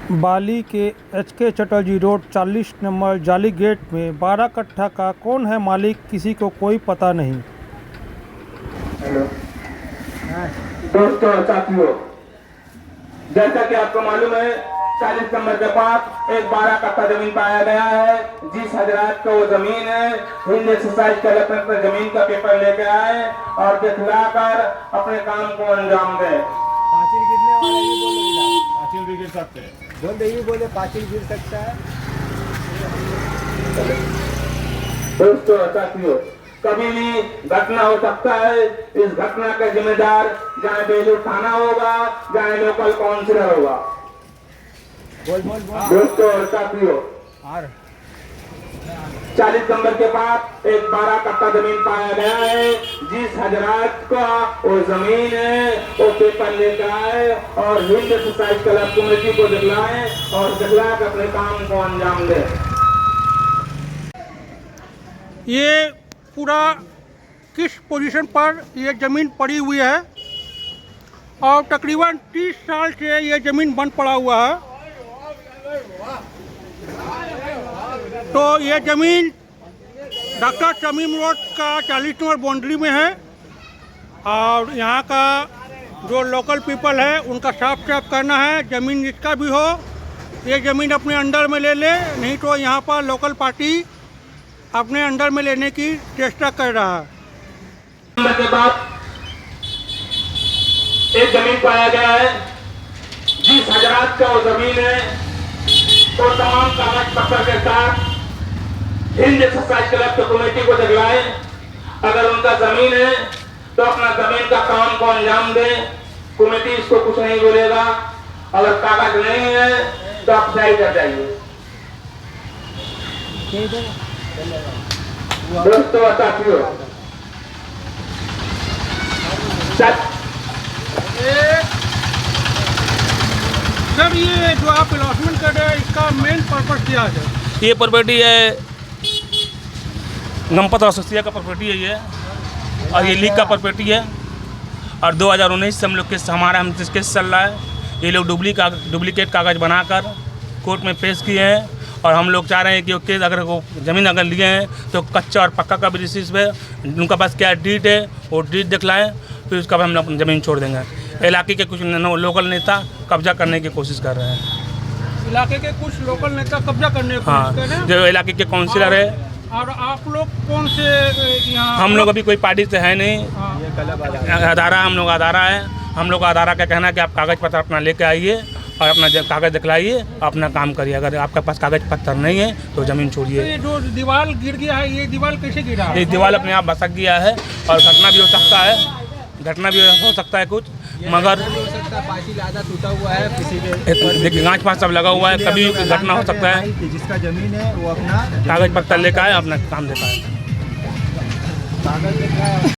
बाली के HK. Chatterjee road 40 number जाली gate में 12 कट्ठा का कौन है मालिक, किसी को कोई पता नहीं। हेलो दोस्तों, साथियों, जैसा कि आपको मालूम है 40 नंबर के पास एक 12 कट्ठा जमीन पाया गया है। जिस हजरात को वो जमीन है, हिंद एक्सरसाइज क्लब अपने जमीन का पेपर लेके आए और दिखलाकर अपने काम को अंजाम दे। पाचिल गिरने वाला ये बोल, पाचिल भी गिर सकते हैं, बोल दे, ये बोले पाचिल गिर सकता है। दोस्तों, साथियों, कभी भी घटना हो सकता है। इस घटना का जिम्मेदार चाहे बेलूर थाना होगा, चाहे लोकल काउंसिलर होगा। बोल बोल बोल। दोस्तों और साथियों, और 40 नंबर के पास एक 12 कट्ठा जमीन पाया गया है। जिस हजरात का वो जमीन है, वो पेपर लेकर आए और हिंद एक्सरसाइज क्लब कमेटी को दिखलाए और दिखला कर अपने काम को अंजाम दे। ये पूरा किस पोजीशन पर ये ज़मीन पड़ी हुई है और तकरीबन 30 साल से ये ज़मीन बंद पड़ा हुआ है। तो ये ज़मीन डॉक्टर तमीम रोड का 40 नंबर बाउंड्री में है और यहाँ का जो लोकल पीपल है उनका साफ करना है। ज़मीन जिसका भी हो ये ज़मीन अपने अंडर में ले ले, नहीं तो यहाँ पर लोकल पार्टी अपने अंडर में लेने की चेष्टा कर रहा है। नंबर के बाद एक जमीन पाया गया है। जिस हजरात का वो जमीन है, वो तमाम कागज पत्र के साथ हिंद एक्सरसाइज क्लब की कमेटी को दिखलाए। अगर उनका जमीन है तो अपना जमीन का काम को अंजाम दे, कमेटी इसको कुछ नहीं बोलेगा। अगर कागज नहीं है तो आप साइड कर जाइए। दोस्तों और साथियों, सर ये जो आप अलॉटमेंट कर रहे हैं इसका मेन पर्पस क्या है? ये प्रॉपर्टी है गणपत एसोसिएशन का प्रॉपर्टी है ये, और ये लीग का प्रॉपर्टी है। और 2019 से हम लोग हम केस चल रहा है। ये लोग डुप्लीकेट कागज़ बनाकर कोर्ट में पेश किए हैं और हम लोग चाह रहे हैं कि वो केस अगर वो ज़मीन अगर लिए हैं तो कच्चा और पक्का का भी बेसिस पे उनका पास क्या डीड है वो डीड दिखलाएं, फिर उसका हम लोग ज़मीन छोड़ देंगे। इलाके के कुछ लोकल नेता कब्जा करने की कोशिश कर रहे हैं। इलाके के कुछ लोकल नेता कब्जा करने की कोशिश कर रहे हैं। जो इलाके के काउंसिलर है। और आप लोग कौन से यहाँ? हम लोग अभी कोई पार्टी से है नहीं, ये क्लब अदारा हम लोग अदारा है। हम लोग का अदारा का कहना है कि आप कागज़ पत्र अपना लेके आइए और अपना जब कागज़ दिखलाइए, अपना काम करिए। अगर आपके पास कागज़ पत्र नहीं है तो ज़मीन छोड़िए। ये जो दीवार गिर गया है, ये दीवार कैसे गिरा है? ये दीवार अपने आप भसक गया है और घटना भी हो सकता है, कुछ, मगर हो सकता है पाचिल आधा टूटा हुआ है किसी के। देखिए गाँच पाँच सब लगा हुआ है, कभी घटना हो सकता है। कि जिसका जमीन है वो अपना कागज़ पत्र लेकर आए, अपना काम दिखाए। कागज लेकर